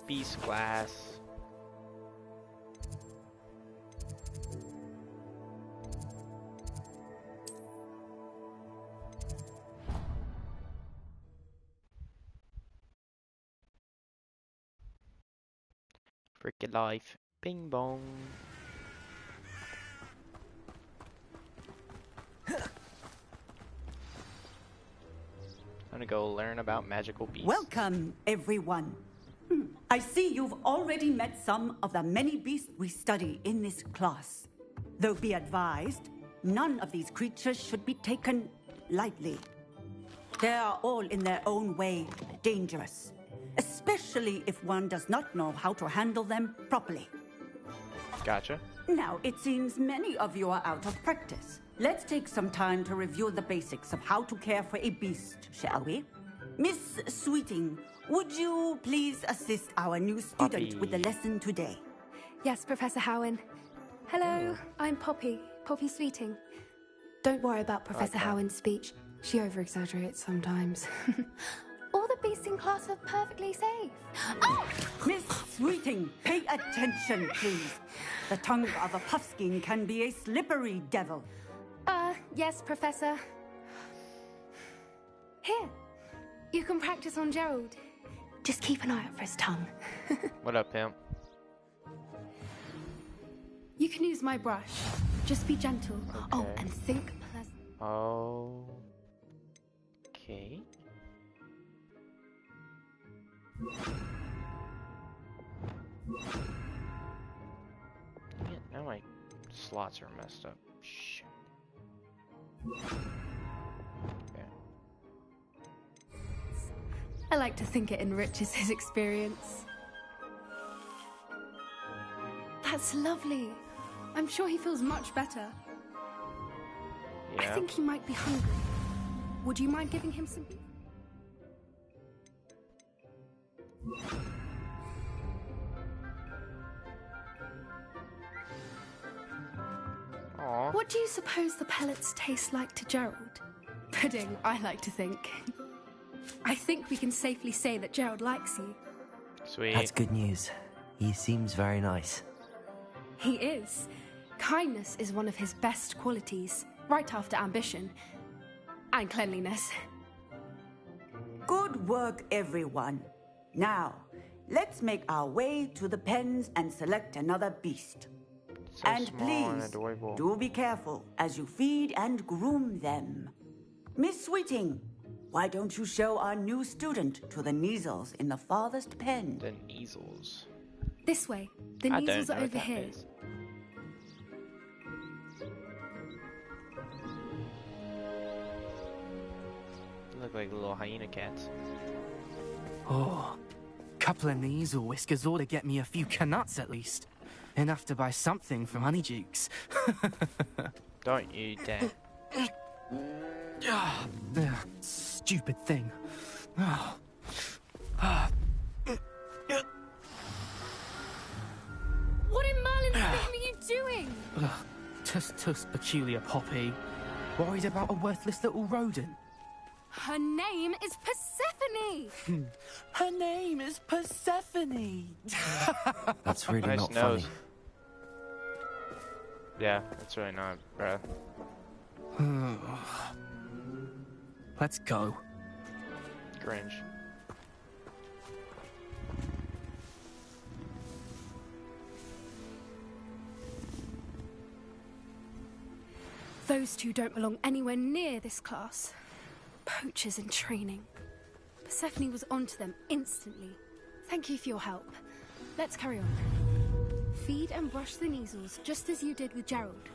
Beast class. Freaking life. Bing bong. I'm gonna go learn about magical beasts. Welcome, everyone. I see you've already met some of the many beasts we study in this class. Though be advised, none of these creatures should be taken lightly. They are all in their own way dangerous, especially if one does not know how to handle them properly. Gotcha. Now, it seems many of you are out of practice. Let's take some time to review the basics of how to care for a beast, shall we? Miss Sweeting, would you please assist our new student with the lesson today? Yes, Professor Howen. Hello, I'm Poppy Sweeting. Don't worry about Professor Howen's speech. She over-exaggerates sometimes. All the beasts in class are perfectly safe. Oh! Miss Sweeting, pay attention, please. The tongue of a puffskein can be a slippery devil. Yes, Professor. Here, you can practice on Gerald. Just keep an eye out for his tongue. What up, pimp? You can use my brush. Just be gentle. Okay. Oh, and think pleasant. Oh. Okay. Yeah, now my slots are messed up. Shit. Okay. I like to think it enriches his experience. That's lovely. I'm sure he feels much better. Yeah. I think he might be hungry. Would you mind giving him some? Aww. What do you suppose the pellets taste like to Gerald? Pudding, I like to think. I think we can safely say that Gerald likes you. Sweet. That's good news. He seems very nice. He is. Kindness is one of his best qualities, right after ambition. And cleanliness. Good work, everyone. Now, let's make our way to the pens and select another beast. So and small please, and adorable. do be careful as you feed and groom them. Miss Sweeting, why don't you show our new student to the Neasels in the farthest pen? The Neasels. This way. The I Neasels don't are know what over that here. is. They look like little hyena cats. Oh, couple of Neasel whiskers ought to get me a few canuts at least. Enough to buy something from Honeydukes. Don't you dare. Stupid thing. What in Merlin's name are you doing? Tuss, peculiar Poppy. Worried about a worthless little rodent? Her name is Persephone! Her name is Persephone! That's really Nice not nose. funny. Yeah, that's really not, bruh. Let's go. Cringe. Those two don't belong anywhere near this class. Poachers in training. Persephone was onto them instantly. Thank you for your help. Let's carry on. Feed and brush the Neasels, just as you did with Gerald.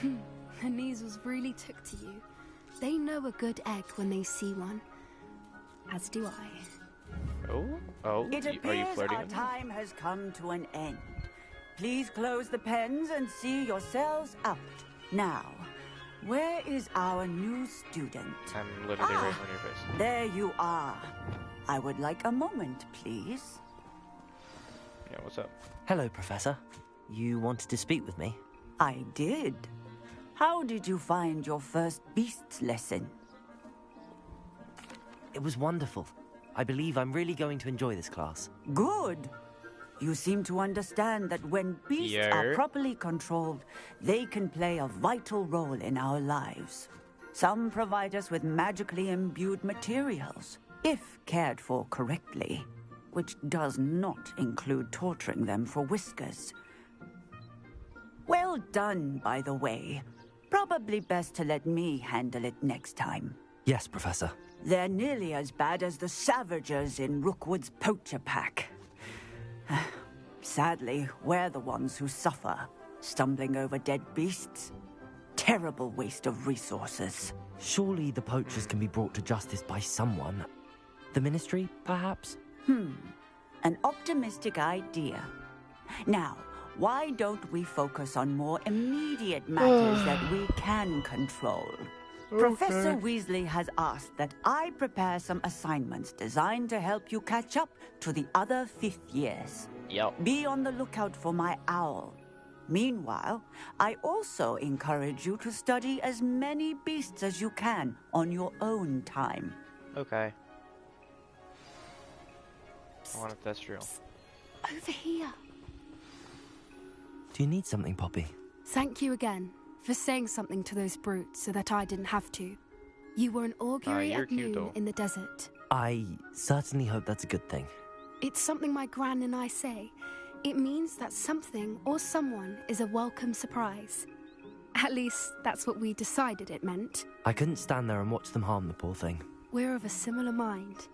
The Neasels really took to you. They know a good egg when they see one. As do I. Oh, It are you appears flirting our with me? time has come to an end. Please close the pens and see yourselves out. Now, where is our new student? I'm literally right on your face. There you are. I would like a moment, please. Yeah, what's up? Hello, Professor. You wanted to speak with me? I did. How did you find your first beasts lesson? It was wonderful. I believe I'm really going to enjoy this class. Good. You seem to understand that when beasts are properly controlled, they can play a vital role in our lives. Some provide us with magically imbued materials, if cared for correctly, which does not include torturing them for whiskers. Well done, by the way. Probably best to let me handle it next time. Yes, Professor. They're nearly as bad as the Savagers in Rookwood's poacher pack. Sadly, we're the ones who suffer, stumbling over dead beasts. Terrible waste of resources. Surely the poachers can be brought to justice by someone. The Ministry, perhaps? An optimistic idea. Now, why don't we focus on more immediate matters that we can control? Professor Weasley has asked that I prepare some assignments designed to help you catch up to the other 5th years. Yep. Be on the lookout for my owl. Meanwhile, I also encourage you to study as many beasts as you can on your own time. Okay. I wonder if that's true. Over here. Do you need something, Poppy? Thank you again for saying something to those brutes so that I didn't have to. You were an augury you're at cute, noon though. in the desert. I certainly hope that's a good thing. It's something my gran and I say. It means that something or someone is a welcome surprise. At least, that's what we decided it meant. I couldn't stand there and watch them harm the poor thing. We're of a similar mind.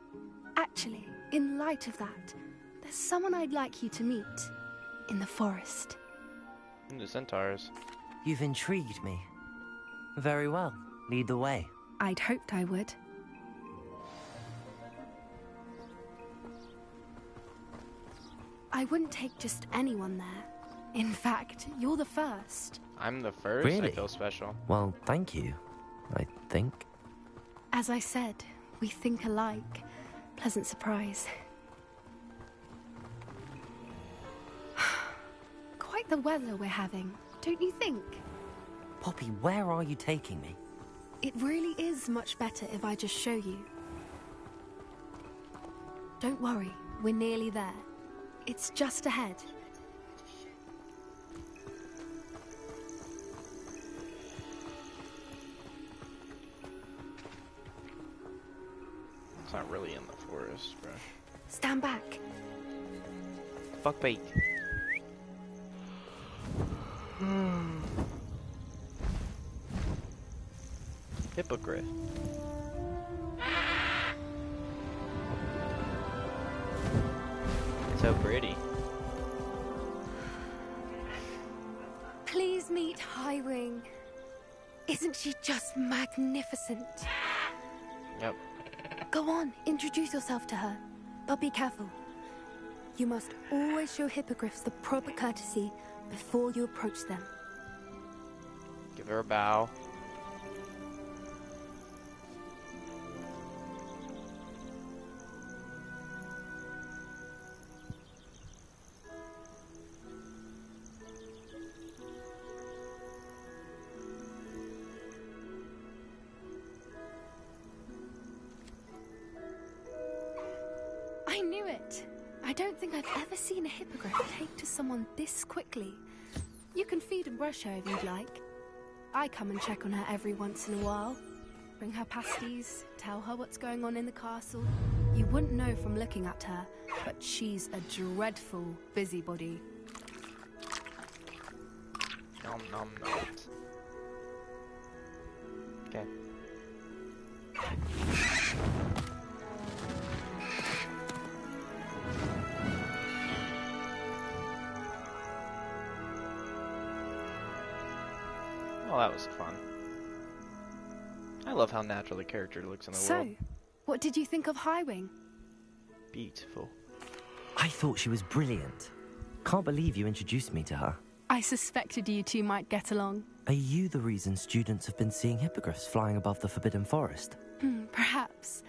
Actually, in light of that, there's someone I'd like you to meet. In the forest. The centaurs. You've intrigued me. Very well. Lead the way. I'd hoped I would. I wouldn't take just anyone there. In fact, you're the first. I'm the first? Really? I feel special. Well, thank you, I think. As I said, we think alike. Pleasant surprise. Quite the weather we're having, don't you think? Poppy, where are you taking me? It really is much better if I just show you. Don't worry, we're nearly there. It's just ahead. It's not really in the forest, bro. Stand back. Fuck bait. Hippogriff. It's so pretty. Please meet Highwing. Isn't she just magnificent? Yep. Go on, introduce yourself to her. But be careful. You must always show hippogriffs the proper courtesy before you approach them. Give her a bow. I knew it. I don't think I've ever seen a hippogriff take to someone this quickly. You can feed and brush her if you'd like. I come and check on her every once in a while. Bring her pasties, tell her what's going on in the castle. You wouldn't know from looking at her, but she's a dreadful busybody. Nom nom nom. Okay. Oh, that was fun. I love how natural the character looks in the world. So, what did you think of Highwing? Beautiful. I thought she was brilliant. Can't believe you introduced me to her. I suspected you two might get along. Are you the reason students have been seeing hippogriffs flying above the Forbidden Forest? Perhaps.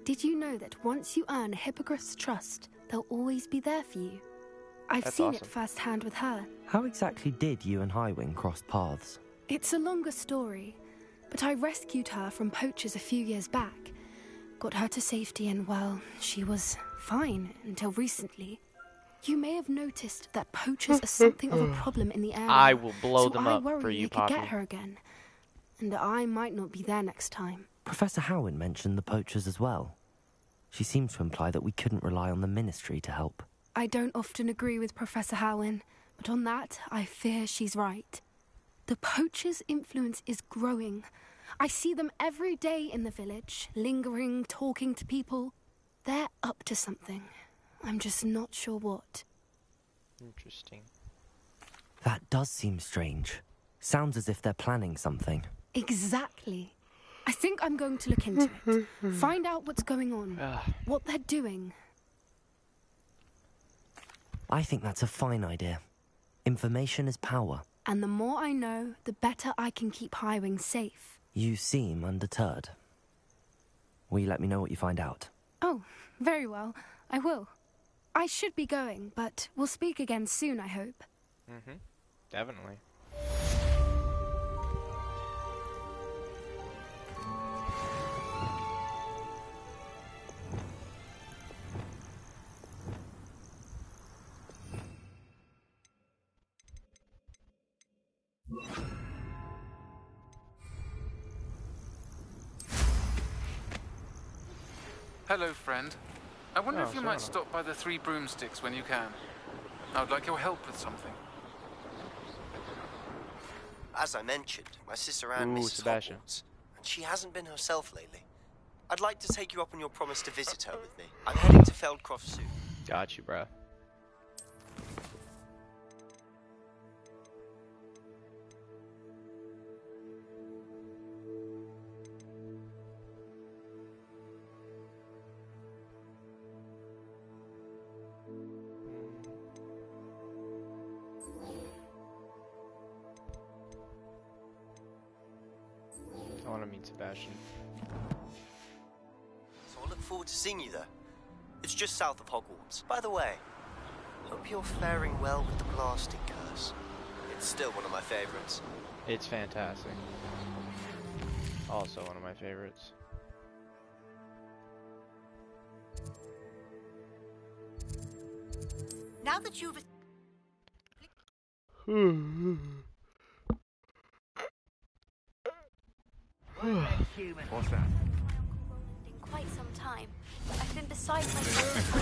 Did you know that once you earn a hippogriff's trust, they'll always be there for you? I've That's seen awesome. it firsthand with her. How exactly did you and Highwing cross paths? It's a longer story, but I rescued her from poachers a few years back. got her to safety and, well, she was fine until recently. You may have noticed that poachers are something of a problem in the area. I will blow so them I up worry for you, they could Poppy. get her again. And I might not be there next time. Professor Howin mentioned the poachers as well. She seemed to imply that we couldn't rely on the Ministry to help. I don't often agree with Professor Howin, but on that, I fear she's right. The poachers' influence is growing. I see them every day in the village, lingering, talking to people. They're up to something. I'm just not sure what. Interesting. That does seem strange. Sounds as if they're planning something. Exactly. I think I'm going to look into it. Find out what's going on. What they're doing. I think that's a fine idea. Information is power. And the more I know, the better I can keep Highwing safe. You seem undeterred. Will you let me know what you find out? Oh, very well. I will. I should be going, but we'll speak again soon, I hope. Mm-hmm. Definitely. Hello, friend. I wonder Oh, if you might Sona. stop by the Three Broomsticks when you can. I would like your help with something. As I mentioned, my sister Anne misses Sebastian. Hogwarts, and she hasn't been herself lately. I'd like to take you up on your promise to visit her with me. I'm heading to Feldcroft soon. Got you, bro. I want to meet Sebastian. So I look forward to seeing you there. It's just south of Hogwarts. By the way, hope you're faring well with the blasting curse. It's still one of my favorites. It's fantastic. Also one of my favorites. Now that you've... What's that? In quite some time. I've been beside myself.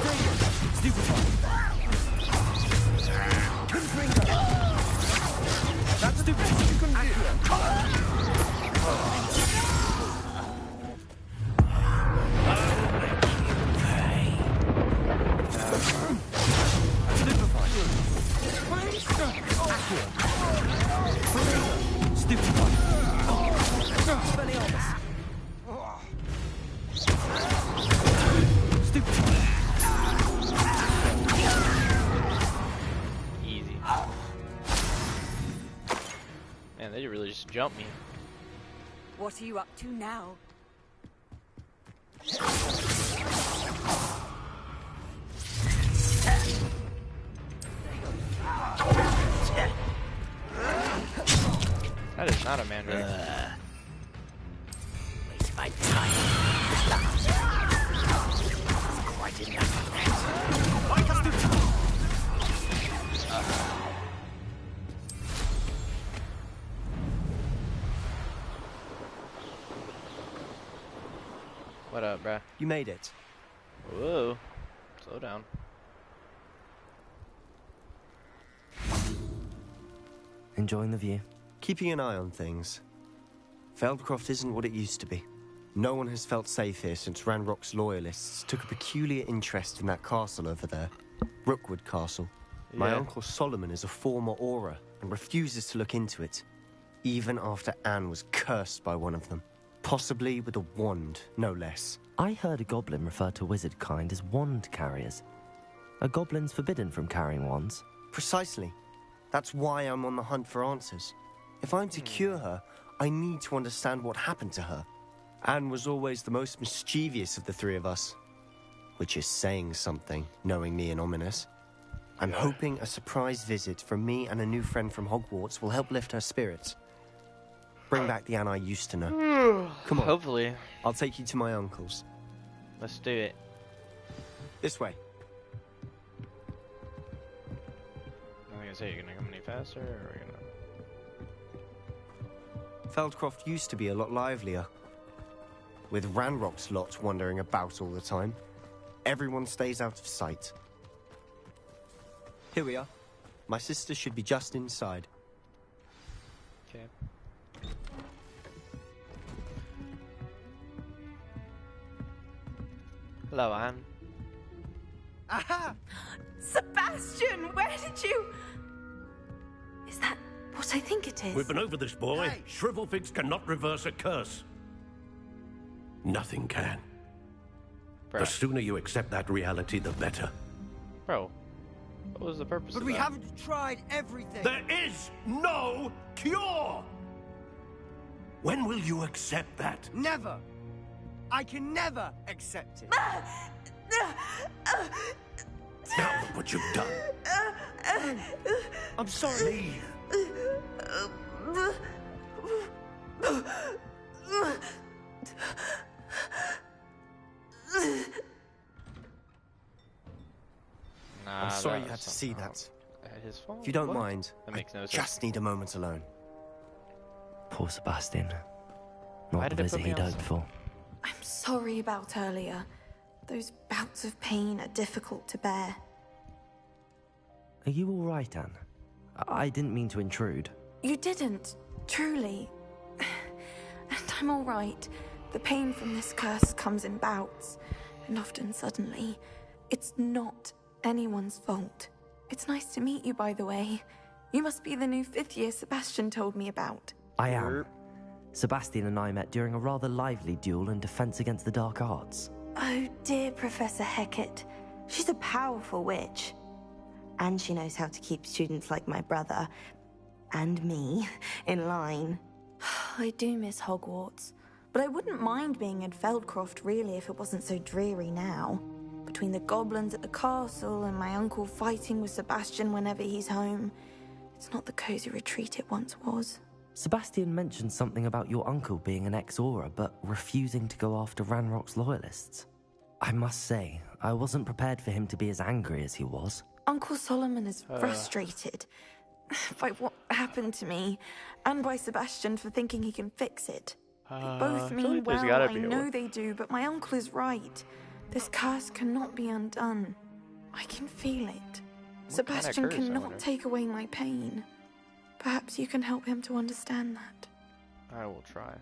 That's stupid. You couldn't do Easy. Man, they really just jumped me. What are you up to now? That is not a mandrake. Waste my time. Quite enough of that. What up, bruh? You made it. Whoa. Slow down. Enjoying the view? Keeping an eye on things. Feldcroft isn't what it used to be. No one has felt safe here since Ranrock's loyalists took a peculiar interest in that castle over there. Rookwood Castle. My Yeah. uncle Solomon is a former Auror and refuses to look into it, even after Anne was cursed by one of them. Possibly with a wand, no less. I heard a goblin refer to wizard kind as wand carriers. Are goblins forbidden from carrying wands? Precisely. That's why I'm on the hunt for answers. If I'm to cure her, I need to understand what happened to her. Anne was always the most mischievous of the three of us. Which is saying something, knowing me and ominous. I'm hoping a surprise visit from me and a new friend from Hogwarts will help lift her spirits. Bring back the Anne I used to know. Come on, Hopefully. I'll take you to my uncle's. Let's do it. This way. I was gonna say, you're gonna come any faster, or are you gonna... Feldcroft used to be a lot livelier. With Ranrock's lot wandering about all the time. Everyone stays out of sight. Here we are. My sister should be just inside. Okay. Hello, Anne. Aha! Sebastian, where did you... Is that what I think it is? We've been over this, boy. Hey. Shrivelfigs cannot reverse a curse. Nothing can. Bro. The sooner you accept that reality, the better. Bro. What was the purpose But of we that? haven't tried everything. There is no cure! When will you accept that? Never. I can never accept it. Now look what you've done. I'm sorry. Leave. Nah, I'm sorry that you had was to see somehow that. His fault? If you don't What? mind, That makes no I sense. just need a moment alone. Poor Sebastian. Why Not the did it visit put me he'd on hoped for. I'm sorry about earlier. Those bouts of pain are difficult to bear. Are you all right, Anne? I didn't mean to intrude. You didn't, truly. And I'm all right. The pain from this curse comes in bouts, and often suddenly. It's not anyone's fault. It's nice to meet you, by the way. You must be the new 5th year Sebastian told me about. I am. Sebastian and I met during a rather lively duel in Defense Against the Dark Arts. Oh, dear Professor Hecat. She's a powerful witch. And she knows how to keep students like my brother, and me, in line. I do miss Hogwarts, but I wouldn't mind being in Feldcroft, really, if it wasn't so dreary now. Between the goblins at the castle and my uncle fighting with Sebastian whenever he's home, it's not the cozy retreat it once was. Sebastian mentioned something about your uncle being an ex-Auror, but refusing to go after Ranrock's loyalists. I must say, I wasn't prepared for him to be as angry as he was. Uncle Solomon is frustrated by what happened to me, and by Sebastian for thinking he can fix it. They both I feel mean like there's well, gotta I be a know way. they do, but my uncle is right. This curse cannot be undone. I can feel it. Sebastian curse, I cannot wonder? take away my pain. Perhaps you can help him to understand that. I will try.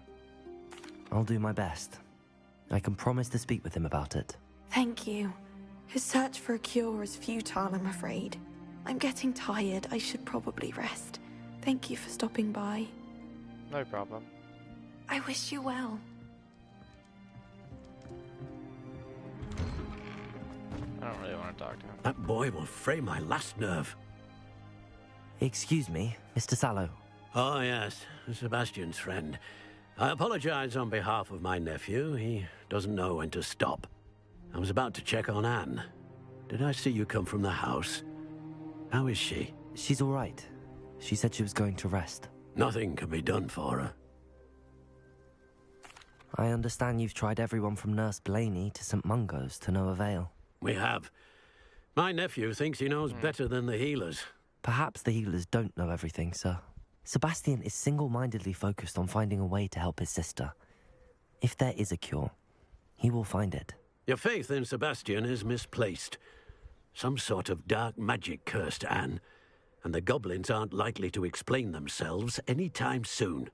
I'll do my best. I can promise to speak with him about it. Thank you. His search for a cure is futile, I'm afraid. I'm getting tired. I should probably rest. Thank you for stopping by. No problem. I wish you well. I don't really want to talk to him. That boy will fray my last nerve. Excuse me, Mr. Sallow. Oh, yes, Sebastian's friend. I apologize on behalf of my nephew. He doesn't know when to stop. I was about to check on Anne. Did I see you come from the house? How is she? She's all right. She said she was going to rest. Nothing can be done for her. I understand you've tried everyone from Nurse Blaney to St. Mungo's to no avail. We have. My nephew thinks he knows better than the healers. Perhaps the healers don't know everything, sir. Sebastian is single-mindedly focused on finding a way to help his sister. If there is a cure, he will find it. Your faith in Sebastian is misplaced. Some sort of dark magic cursed Anne, and the goblins aren't likely to explain themselves anytime soon.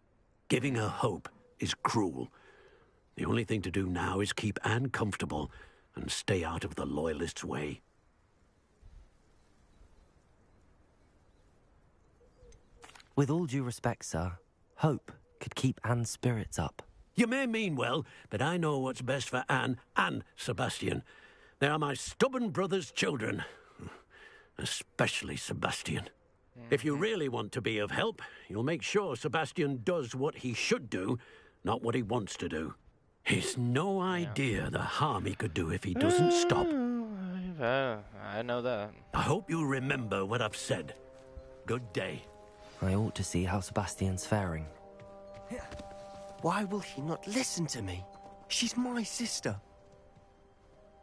Giving her hope is cruel. The only thing to do now is keep Anne comfortable and stay out of the Loyalists' way. With all due respect, sir, hope could keep Anne's spirits up. You may mean well, but I know what's best for Anne and Sebastian. They are my stubborn brother's children. Especially Sebastian. If you really want to be of help, you'll make sure Sebastian does what he should do, not what he wants to do. He's no idea the harm he could do if he doesn't stop. I know that. I hope you remember what I've said. Good day. I ought to see how Sebastian's faring. Why will he not listen to me? She's my sister.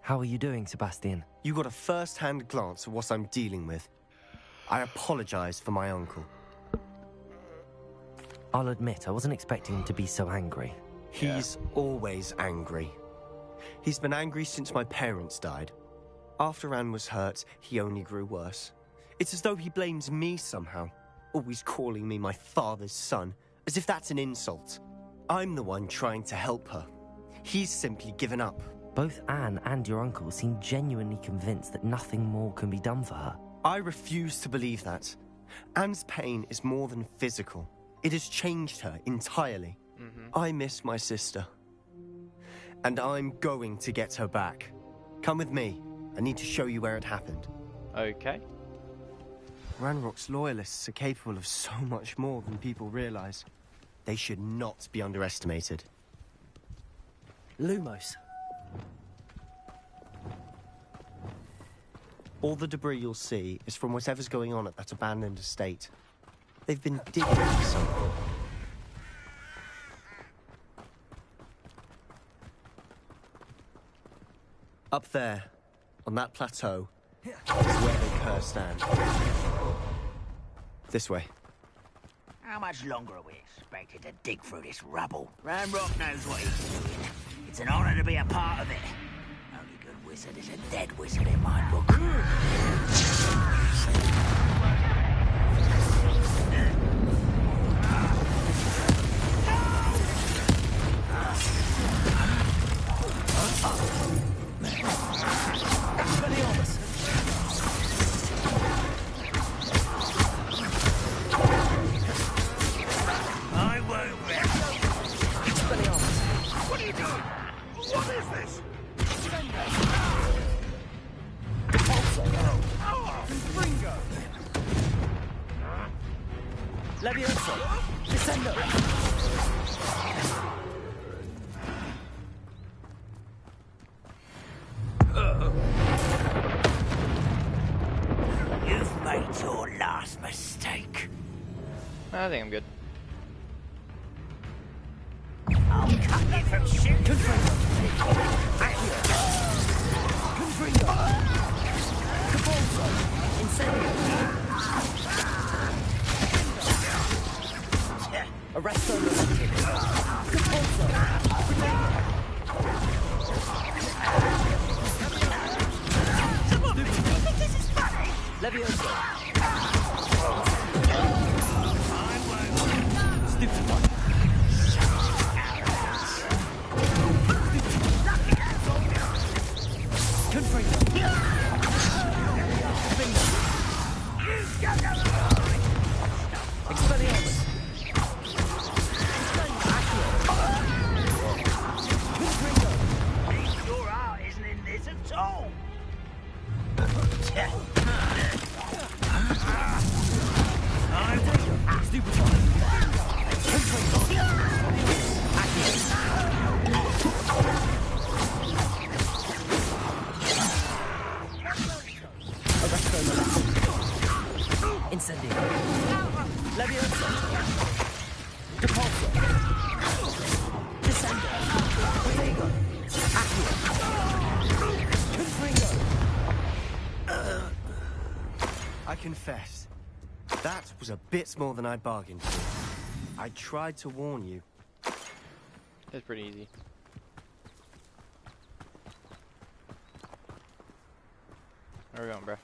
How are you doing, Sebastian? You got a first-hand glance at what I'm dealing with. I apologize for my uncle. I'll admit, I wasn't expecting him to be so angry. He's always angry. He's been angry since my parents died. After Anne was hurt, he only grew worse. It's as though he blames me somehow, always calling me my father's son, as if that's an insult. I'm the one trying to help her. He's simply given up. Both Anne and your uncle seem genuinely convinced that nothing more can be done for her. I refuse to believe that. Anne's pain is more than physical. It has changed her entirely. I miss my sister. And I'm going to get her back. Come with me. I need to show you where it happened. Okay. Ranrock's loyalists are capable of so much more than people realize. They should not be underestimated. Lumos. All the debris you'll see is from whatever's going on at that abandoned estate. They've been digging for something. Up there, on that plateau, is where the curse stands. This way. How much longer are we expected to dig through this rubble? Ranrock knows what he's doing. It's an honor to be a part of it. Only good wizard is a dead wizard in my book. You've made your last mistake. I think I'm good. I'll cut you from shit to Arresto electric. This is funny. Levioso. Your art isn't in this at all. Incendio. Levioso. Depulso. Descendo. Protego. Accio. Confringo. I confess, that was a bit more than I'd bargained for. I tried to warn you. It's pretty easy. Where are we going, bruh?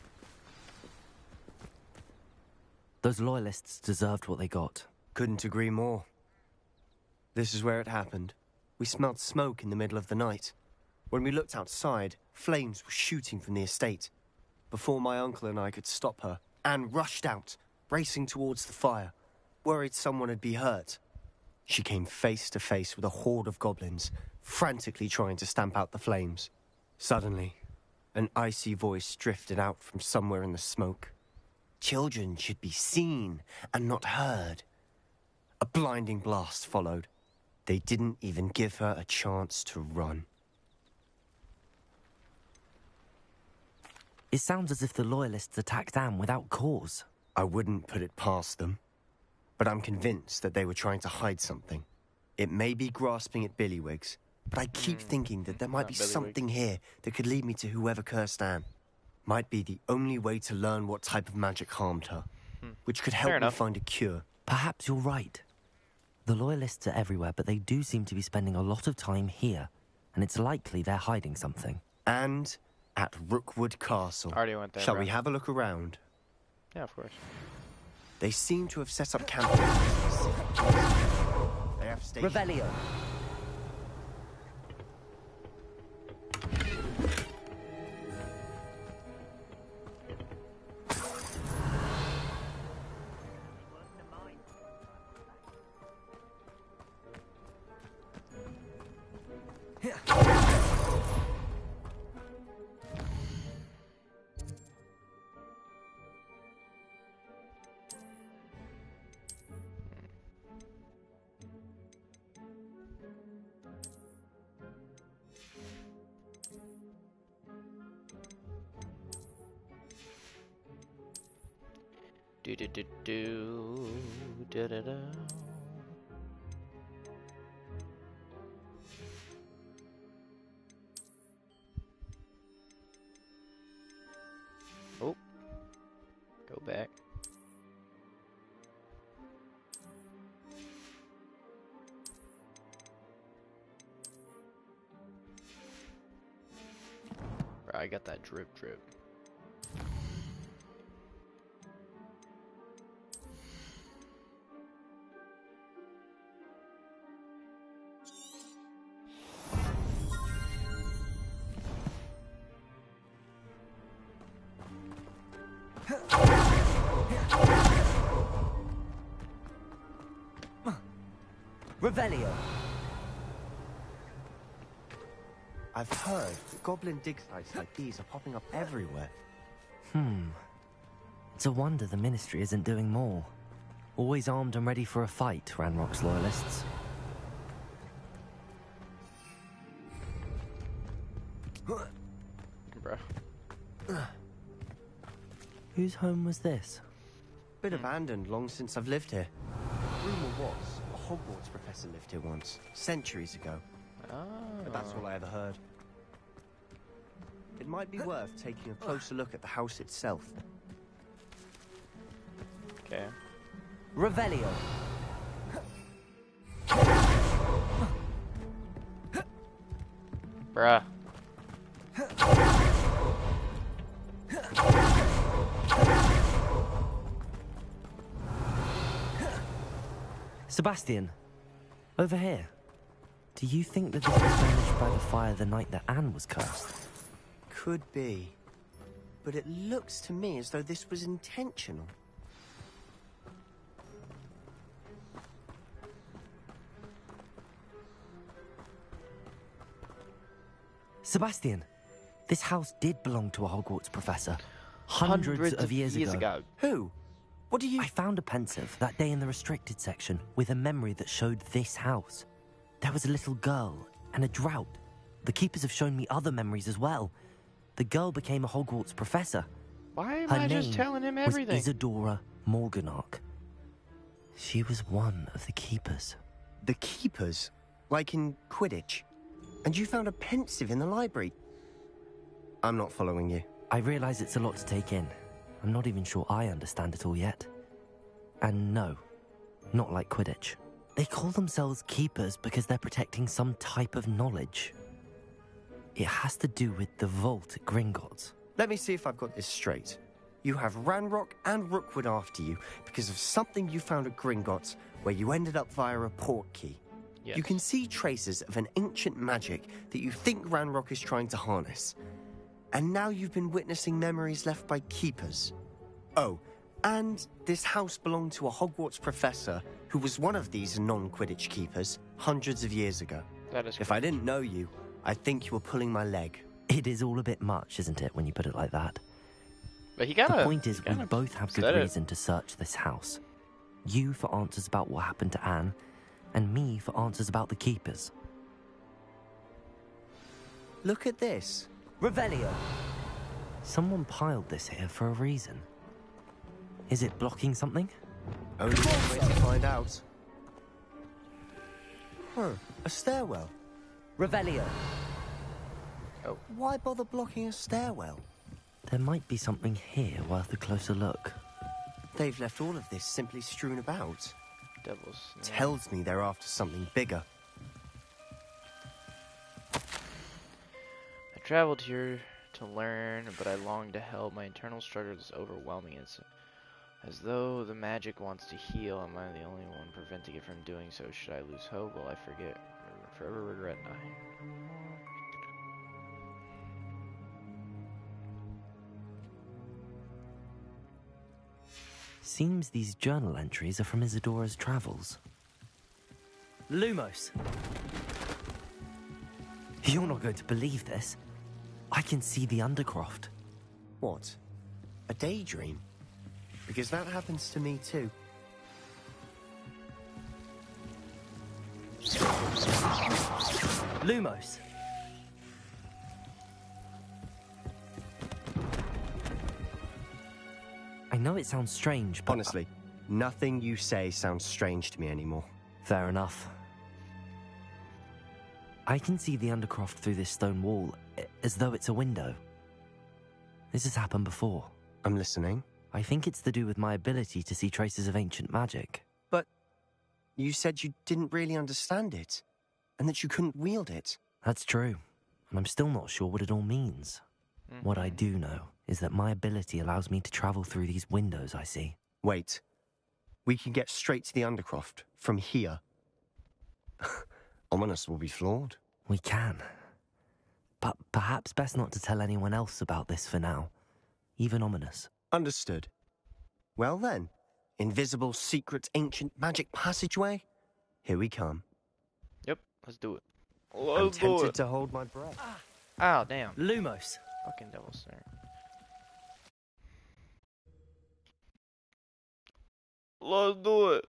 Those loyalists deserved what they got. Couldn't agree more. This is where it happened. We smelled smoke in the middle of the night. When we looked outside, flames were shooting from the estate. Before my uncle and I could stop her, Anne rushed out, racing towards the fire, worried someone had been hurt. She came face to face with a horde of goblins, frantically trying to stamp out the flames. Suddenly, an icy voice drifted out from somewhere in the smoke. Children should be seen and not heard. A blinding blast followed. They didn't even give her a chance to run. It sounds as if the loyalists attacked Anne without cause. I wouldn't put it past them. But I'm convinced that they were trying to hide something. It may be grasping at billywhigs, but I keep thinking that there might be Billy something here that could lead me to whoever cursed Anne. Might be the only way to learn what type of magic harmed her, which could help me find a cure. Perhaps you're right. The Loyalists are everywhere, but they do seem to be spending a lot of time here, and it's likely they're hiding something. And at Rookwood Castle. Already went there, Shall bro. we have a look around? Yeah, of course. They seem to have set up camp. They have stations. Revelio. Do do do do da da da. Oh, go back. Bro, I got that drip drip. Revelio. I've heard that goblin dig sites like these are popping up everywhere. It's a wonder the Ministry isn't doing more. Always armed and ready for a fight, Ranrock's Loyalists. Bro. Whose home was this? Been abandoned long since I've lived here. Rumor was a Hogwarts professor lived here once, centuries ago. But that's all I ever heard. It might be worth taking a closer look at the house itself. Okay. Revelio. Bruh. Sebastian, over here. Do you think that this was damaged by the fire the night that Anne was cursed? Could be. But it looks to me as though this was intentional. Sebastian, this house did belong to a Hogwarts professor. Hundreds of years ago. Who? What do you... I found a pensive that day in the restricted section with a memory that showed this house. There was a little girl and a drought. The keepers have shown me other memories as well. The girl became a Hogwarts professor. Why am Her I just name telling him everything? was Isadora Morganach. She was one of the keepers. The keepers? Like in Quidditch? And you found a pensive in the library? I'm not following you. I realize it's a lot to take in. I'm not even sure I understand it all yet. And no, not like Quidditch. They call themselves keepers because they're protecting some type of knowledge. It has to do with the vault at Gringotts. Let me see if I've got this straight. You have Ranrock and Rookwood after you because of something you found at Gringotts where you ended up via a port key. Yes. You can see traces of an ancient magic that you think Ranrock is trying to harness. And now you've been witnessing memories left by keepers. Oh, and this house belonged to a Hogwarts professor who was one of these non-Quidditch keepers hundreds of years ago. That is If I didn't know you, I'd think you were pulling my leg. It is all a bit much, isn't it, when you put it like that? But he kinda, the point is, we both have good said it. reason to search this house. You for answers about what happened to Anne, and me for answers about the keepers. Look at this. Revelio! Someone piled this here for a reason. Is it blocking something? Only one way to find out. A stairwell. Revelio. Oh. Why bother blocking a stairwell? There might be something here worth a closer look. They've left all of this simply strewn about. Devil's Snare. Tells me they're after something bigger. I traveled here to learn, but I long to help. My internal struggle is overwhelming. It's as though the magic wants to heal. Am I the only one preventing it from doing so? Should I lose hope? Will I forget? Forever regret nothing. Seems these journal entries are from Isadora's travels. Lumos! You're not going to believe this. I can see the Undercroft. What? A daydream? Because that happens to me too. Lumos! I know it sounds strange, but... Honestly, nothing you say sounds strange to me anymore. Fair enough. I can see the Undercroft through this stone wall, as though it's a window. This has happened before. I'm listening. I think it's to do with my ability to see traces of ancient magic. But you said you didn't really understand it, and that you couldn't wield it. That's true, and I'm still not sure what it all means. What I do know is that my ability allows me to travel through these windows I see. Wait. We can get straight to the Undercroft from here. Ominous will be floored. We can. But perhaps best not to tell anyone else about this for now. Even Ominous. Understood. Well then, invisible, secret, ancient magic passageway? Here we come. Yep, let's do it. I'm tempted to hold my breath. Ow, damn. Lumos. Fucking Devil's Snare. Let's do it.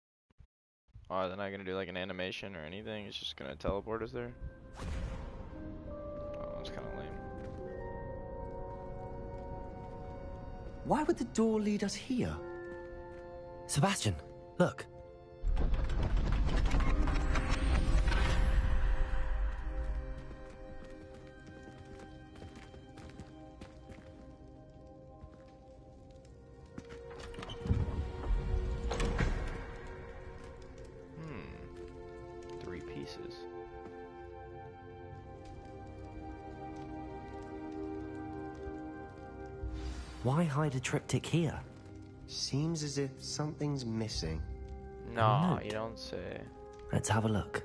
Oh, they're not gonna do like an animation or anything. It's just gonna teleport us there. Oh, that's kind of lame. Why would the door lead us here? Sebastian, look. Why hide a triptych here? Seems as if something's missing. No, you don't say. Let's have a look.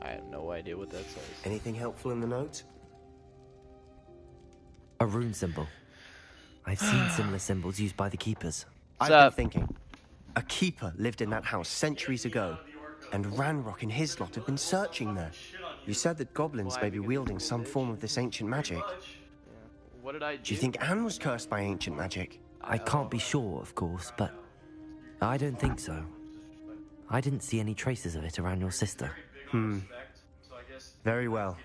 I have no idea what that says. Anything helpful in the note? A rune symbol. I've seen similar symbols used by the keepers. I've been thinking. A keeper lived in that house centuries ago, and Ranrock and his lot have been searching there. You said that goblins may be wielding some form of this ancient magic. What did I do? Do you think Anne was cursed by ancient magic? I can't be sure, of course, but I don't think so. I didn't see any traces of it around your sister. Very well.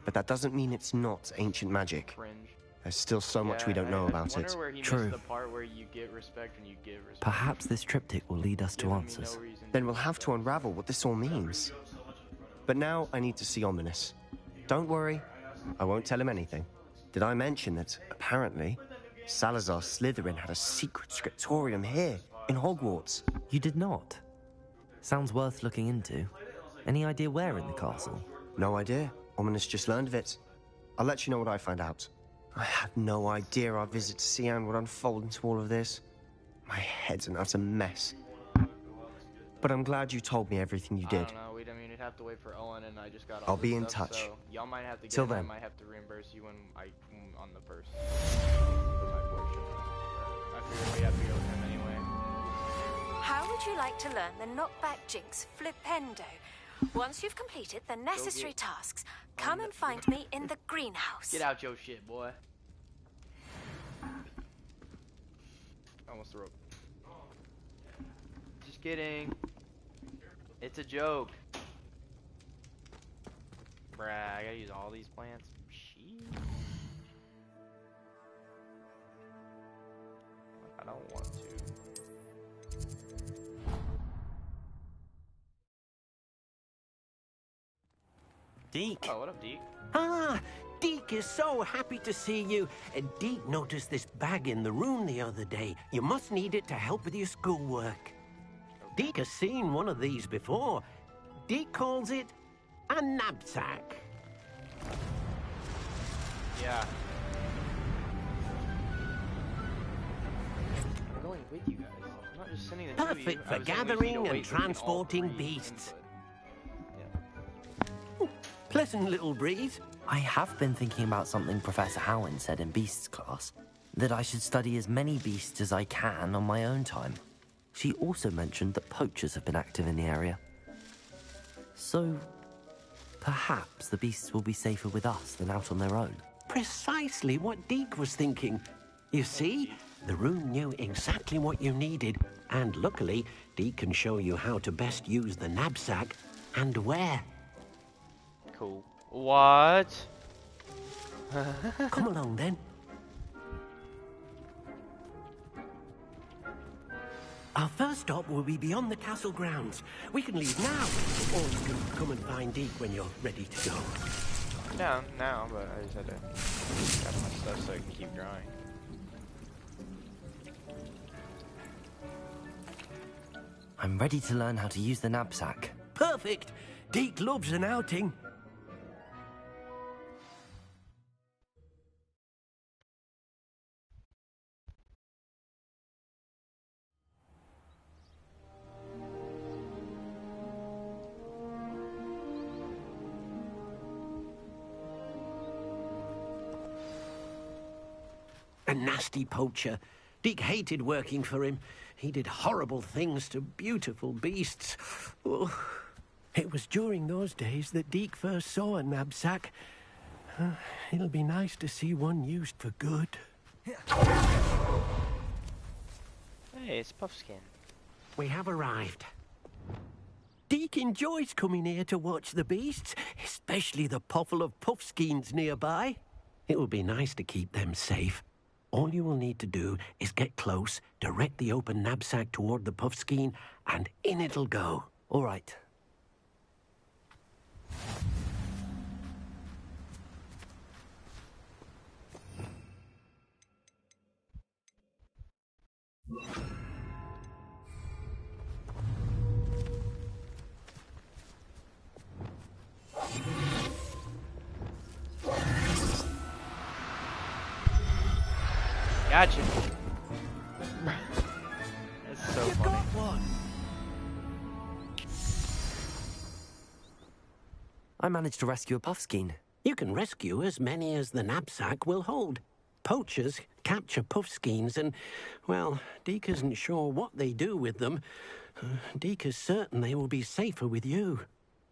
But that doesn't mean it's not ancient magic. There's still so much we don't know about it. True. The part where you get respect and you give respect. Perhaps this triptych will lead us to answers. Then we'll have to unravel what this all means. But now I need to see Ominous. Don't worry, I won't tell him anything. Did I mention that, apparently, Salazar Slytherin had a secret scriptorium here, in Hogwarts? You did not? Sounds worth looking into. Any idea where in the castle? No idea. Ominous just learned of it. I'll let you know what I find out. I had no idea our visit to Sian would unfold into all of this. My head's an utter mess. But I'm glad you told me everything you did. I don't know. You'd have to wait for Owen, and I just got all I'll be this in stuff, touch. So y'all might have to get Till it, then. I might have to reimburse you when on the first. For my portion. I figured we have to go with him anyway. How would you like to learn the knockback jinx flipendo? Once you've completed the necessary tasks, come and find me in the greenhouse. Get out your shit, boy. Almost the rope. Just kidding. It's a joke. Bruh, I gotta use all these plants. Sheesh. I don't want to. Deke. Oh, what up, Deke? Ah, Deke is so happy to see you. Deke noticed this bag in the room the other day. You must need it to help with your schoolwork. Deke has seen one of these before. Deke calls it a knapsack. Yeah. I'm going with you guys. I'm not just sending the two of you. Perfect I for was saying we need to gathering wait and till we get all transporting three beasts. input. Pleasant little breeze. I have been thinking about something Professor Howland said in Beasts class, that I should study as many beasts as I can on my own time. She also mentioned that poachers have been active in the area. So, perhaps the beasts will be safer with us than out on their own. Precisely what Deke was thinking. You see, the room knew exactly what you needed, and luckily, Deke can show you how to best use the knapsack and where. Cool. What? Come along then. Our first stop will be beyond the castle grounds. We can leave now, or you can come and find Deke when you're ready to go. Down now, but I just had to gather my stuff so I can keep drawing. I'm ready to learn how to use the knapsack. Perfect! Deke loves an outing. A nasty poacher. Deke hated working for him. He did horrible things to beautiful beasts. Oh. It was during those days that Deke first saw a knapsack. It'll be nice to see one used for good. Hey, it's Puffskin. We have arrived. Deke enjoys coming here to watch the beasts, especially the puffle of puffskeins nearby. It will be nice to keep them safe. All you will need to do is get close, direct the open knapsack toward the puffskein, and in it'll go. All right. Gotcha. That's so funny. One. I managed to rescue a puffskein. You can rescue as many as the knapsack will hold. Poachers capture puffskeins and, well, Deke isn't sure what they do with them. Deke is certain they will be safer with you.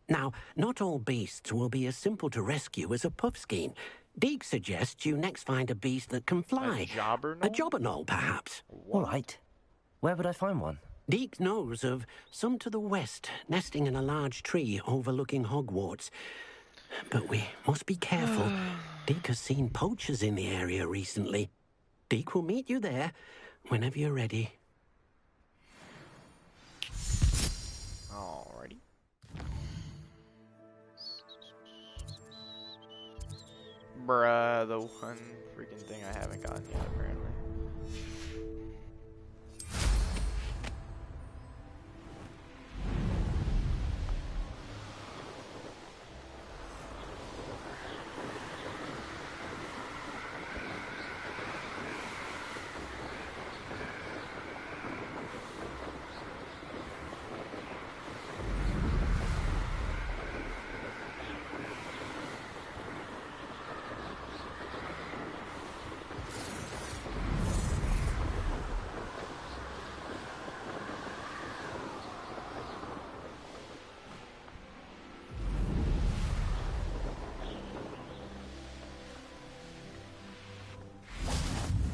Now, not all beasts will be as simple to rescue as a puffskein. Deke suggests you next find a beast that can fly. A jobberknoll? A jobberknoll, perhaps. All right. Where would I find one? Deke knows of some to the west, nesting in a large tree overlooking Hogwarts. But we must be careful. Deke has seen poachers in the area recently. Deke will meet you there whenever you're ready. Alrighty. Bruh, the one freaking thing I haven't gotten yet, apparently.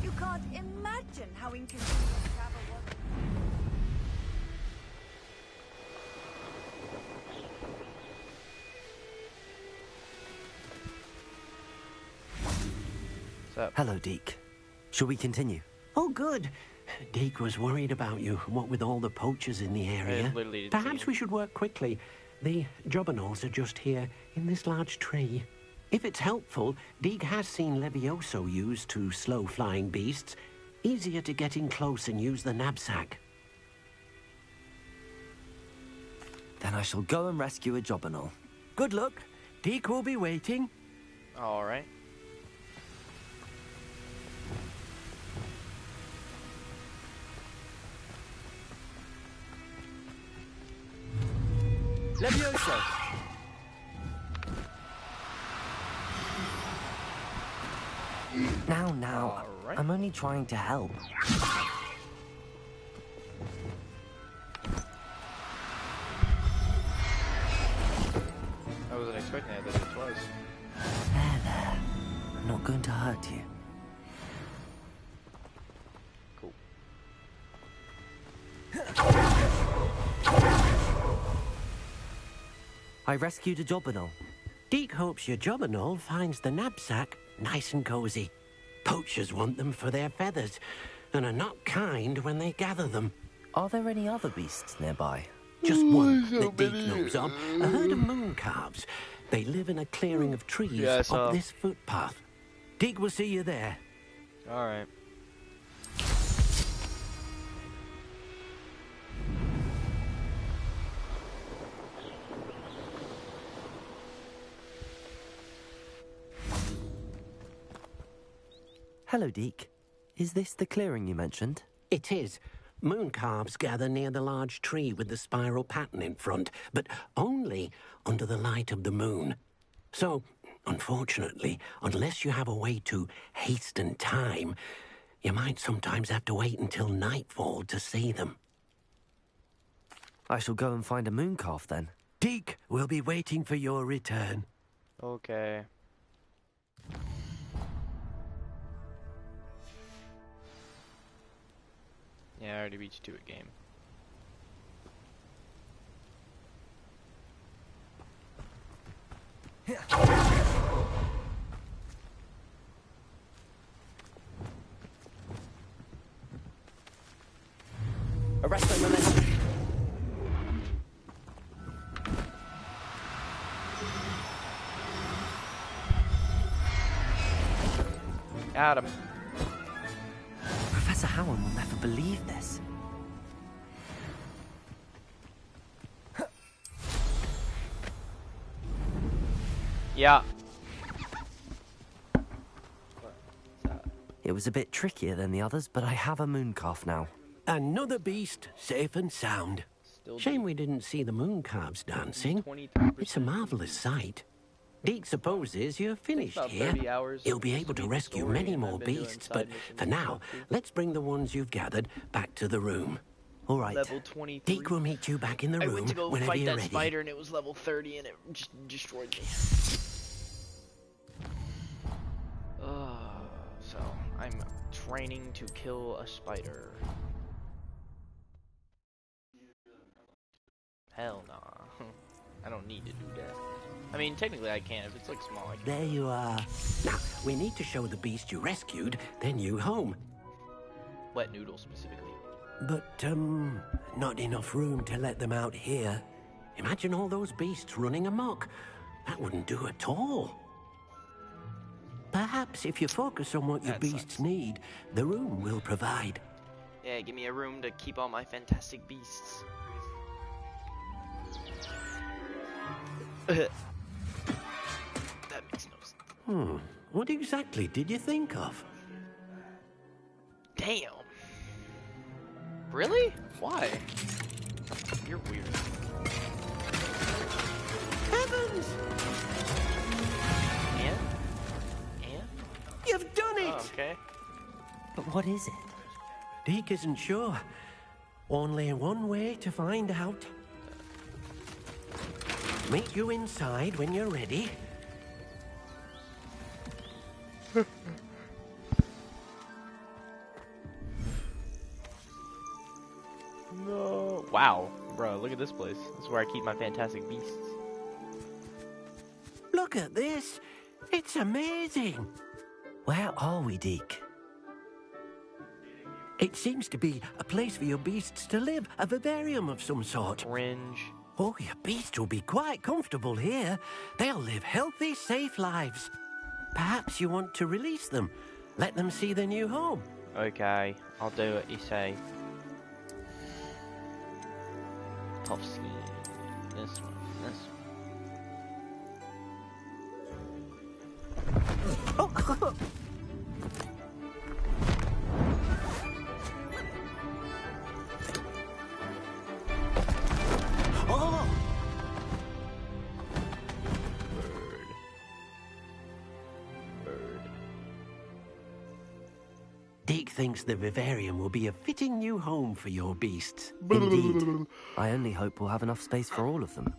You can't imagine how inconvenient travel was. What's up? Hello, Deke. Shall we continue? Oh, good. Deke was worried about you, what with all the poachers in the area. literally didn't see Perhaps him. we should work quickly. The Jobberknolls are just here, in this large tree. If it's helpful, Deeg has seen Levioso used to slow flying beasts. Easier to get in close and use the knapsack. Then I shall go and rescue a Jobberknoll. Good luck. Deeg will be waiting. All right. Levioso! Now. Alright. I'm only trying to help. I wasn't expecting that. I did it twice. There. I'm not going to hurt you. Cool. I rescued a Jobberknoll. Deeg hopes your Jobberknoll finds the knapsack nice and cozy. Poachers want them for their feathers, and are not kind when they gather them. Are there any other beasts nearby? Just one that Deeg knows of. A herd of mooncalves. They live in a clearing of trees up this footpath. Deeg will see you there. All right. Hello, Deek. Is this the clearing you mentioned? It is. Mooncalves gather near the large tree with the spiral pattern in front, but only under the light of the moon. So, unfortunately, unless you have a way to hasten time, you might sometimes have to wait until nightfall to see them. I shall go and find a mooncalf then. Deek will be waiting for your return. Okay. Yeah, I already beat you to a game. Arrest my momentum. Got him. Professor Howard will never believe this. Yeah. It was a bit trickier than the others, but I have a mooncalf now. Another beast, safe and sound. Shame we didn't see the mooncalves dancing. It's a marvelous sight. Deek supposes you're finished here. You'll be able to rescue many more beasts, but for now, let's bring the ones you've gathered back to the room. All right. Level 23. Deek will meet you back in the room I went to go whenever fight you're that ready. spider and it was level 30 and it just destroyed me. So, I'm training to kill a spider. Hell nah. I don't need to do that. I mean, technically I can. If it's like small, I can. There you are. Now, we need to show the beast you rescued their new home. Wet noodle specifically. But, not enough room to let them out here. Imagine all those beasts running amok. That wouldn't do at all. Perhaps if you focus on what your beasts need, the room will provide. Yeah, give me a room to keep all my fantastic beasts. That makes no sense. What exactly did you think of? Damn. Really? Why? You're weird. Heavens! And? You've done it! Oh, okay. But what is it? Deek isn't sure. Only one way to find out. Meet you inside when you're ready. No. Wow. Bro, look at this place. This is where I keep my fantastic beasts. Look at this. It's amazing. Where are we, Deek? It seems to be a place for your beasts to live, a vivarium of some sort. Fringe. Oh, your beasts will be quite comfortable here. They'll live healthy, safe lives. Perhaps you want to release them. Let them see their new home. Okay, I'll do what you say. Puffsky. This one. This one. Oh! Deke thinks the vivarium will be a fitting new home for your beasts. Indeed. I only hope we'll have enough space for all of them.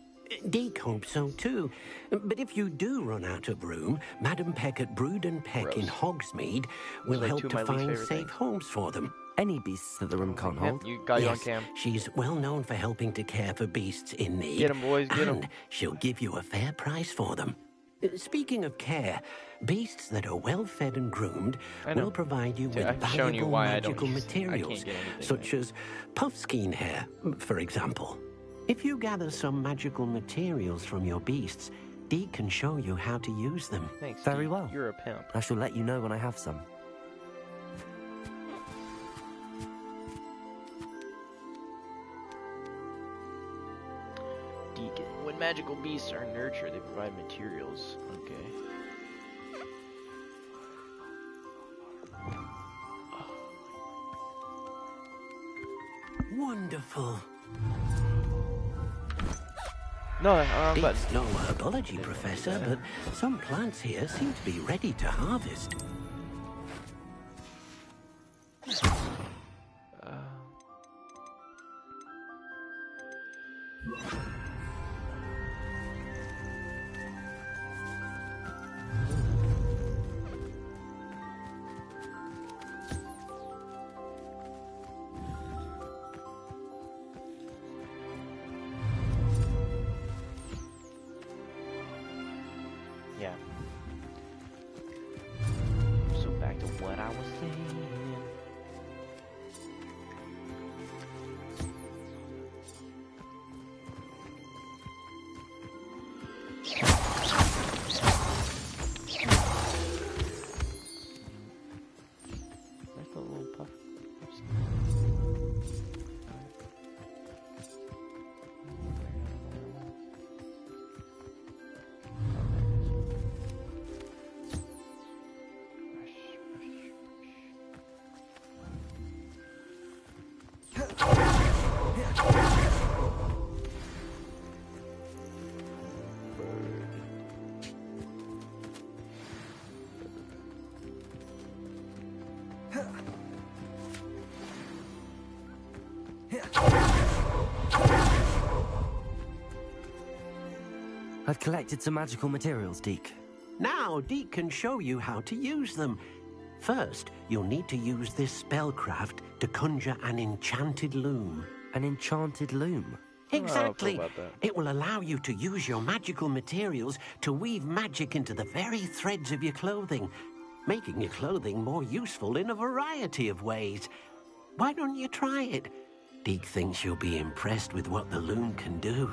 Deke hopes so too. But if you do run out of room, Madam Peck at Brood and Peck in Hogsmeade will like help two of to my least find favorite safe things. homes for them. Any beasts that the room can't hold? You got you on Yes, cam. she's well known for helping to care for beasts in need. Get 'em, boys, get 'em. And she'll give you a fair price for them. Speaking of care, beasts that are well fed and groomed will provide you with I've shown you valuable why I don't magical use- I can't materials, get anything, such as puffskein hair, for example. If you gather some magical materials from your beasts, Deke can show you how to use them. Thanks. Very Steve. well. You're a pimp. I shall let you know when I have some. Deacon. When magical beasts are nurtured, they provide materials. Okay. Wonderful. No, but Deke's no herbology professor, but some plants here seem to be ready to harvest. yeah. So back to what I was saying. Where's the little puff? I've collected some magical materials, Deke. Now, Deke can show you how to use them. First, you'll need to use this spellcraft to conjure an enchanted loom. An enchanted loom? Exactly. about that. It will allow you to use your magical materials to weave magic into the very threads of your clothing, making your clothing more useful in a variety of ways. Why don't you try it? Deke thinks you'll be impressed with what the loom can do.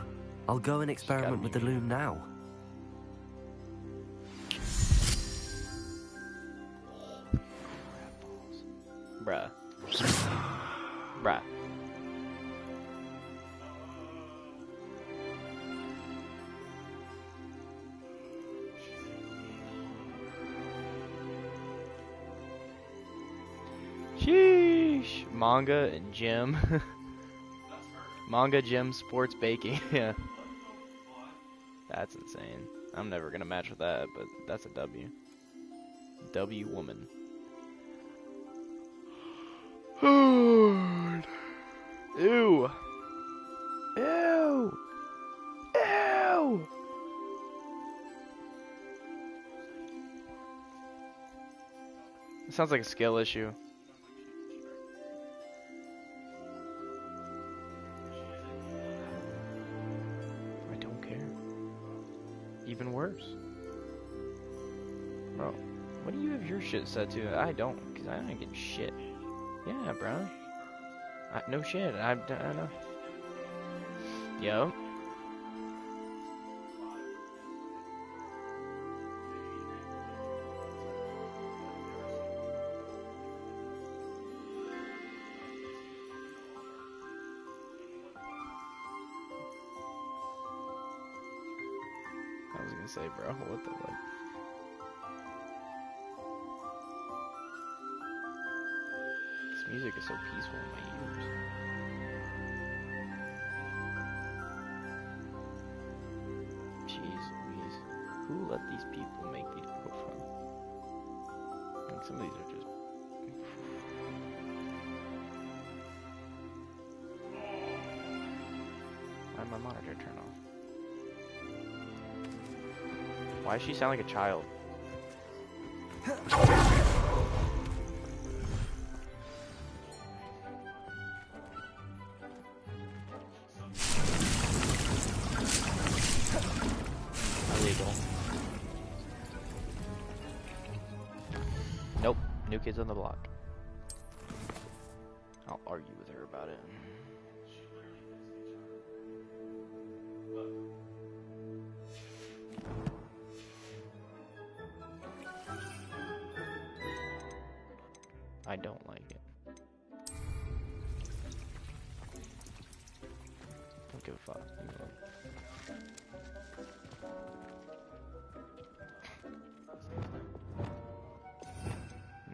I'll go and experiment with the loom now. Bruh. Bruh. Sheesh. Manga and gym. Manga, gym, sports, baking. Yeah. That's insane. I'm never gonna match with that, but that's a W. W woman. Ew. Ew. Ew. It sounds like a skill issue. I don't care. Even worse. Bro, what do you have your shit set to? I don't, because I don't get shit. Yeah, bro. No shit. I know. Yo. say, bro. What the fuck? This music is so peaceful in my ears. Jeez Louise. Who let these people make these profiles? Like, some of these are just... Why did my monitor turn off? Why does she sound like a child? Illegal. Nope. New Kids on the Block. I'll argue with her about it. I don't like it. Don't give a fuck.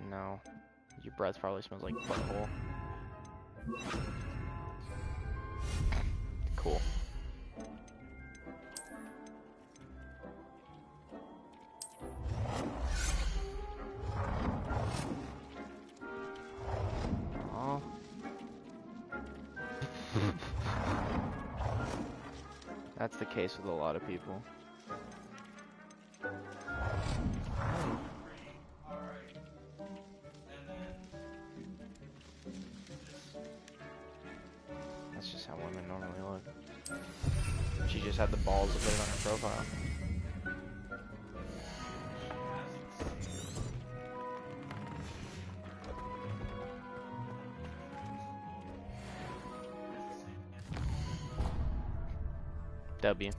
No. Your breath probably smells like butthole. Cool. Aw. That's the case with a lot of people. That's just how women normally look. She just had the balls to put it on her profile. W.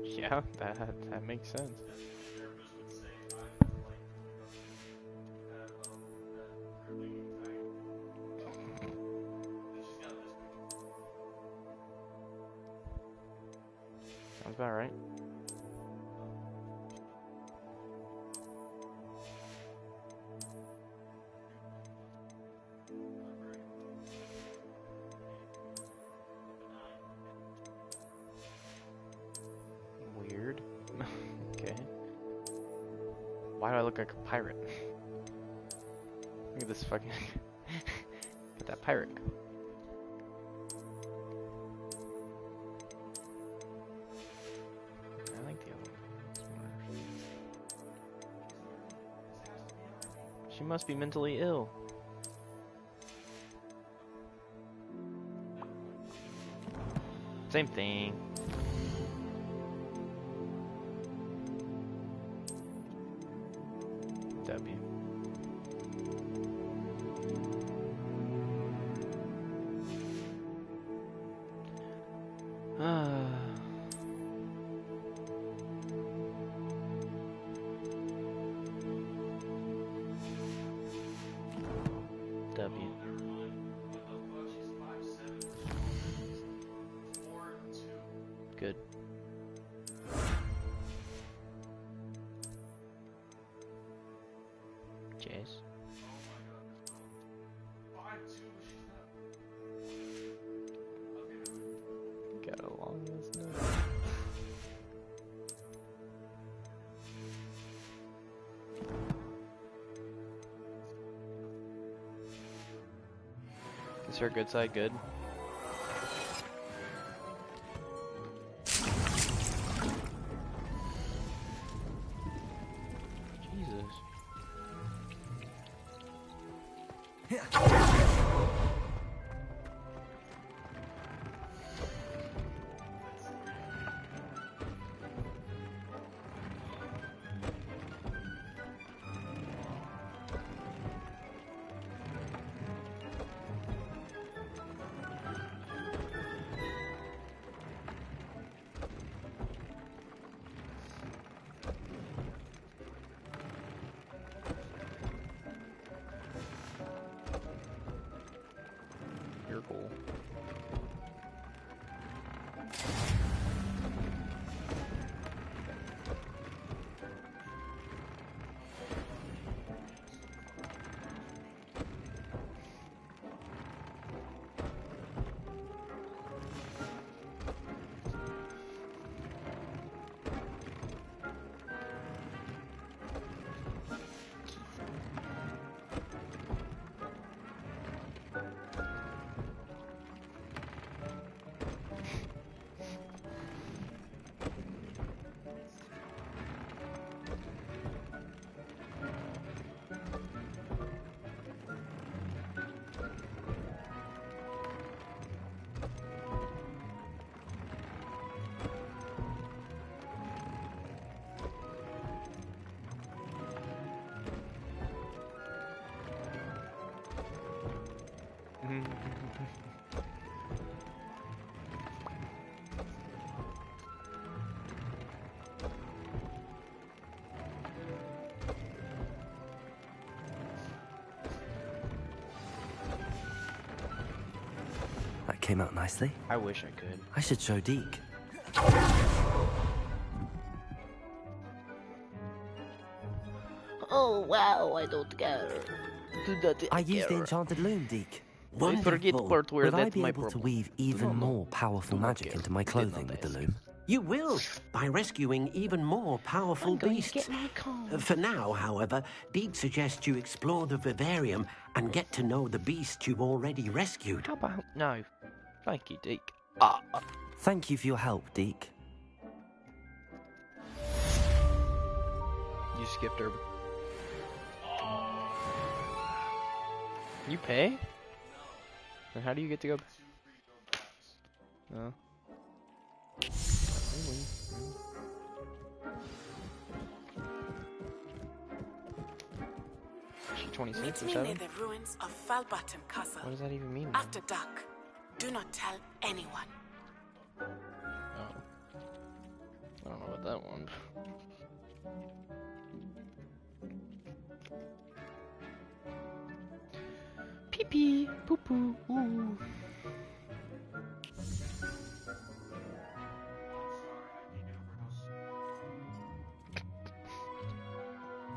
Yeah, that makes sense. Sounds about right. Weird. Okay. Why do I look like a pirate? Look at this fucking... Get that pirate. I like the other one. She must be mentally ill. Same thing. W. W. Good. Jace. Got a long list now. Is her good side good? Jesus. came out nicely. I wish I could. I should show Deke. Oh wow, I don't care. I used the enchanted loom, Deke. I forget part where Will I that's be my able to problem. weave even more powerful magic into my clothing with the loom? You will, by rescuing even more powerful beasts. For now, however, Deke suggests you explore the vivarium and get to know the beast you've already rescued. How about no? Thank you, Deke. Thank you for your help, Deke. You skipped her. You pay? Or how do you get to go? No. She 26 or Meet me 7? near the ruins of Falbottom Castle. What does that even mean? After dark. Do not tell anyone. Oh. I don't know about that one. Pee pee, poo poo, ooh.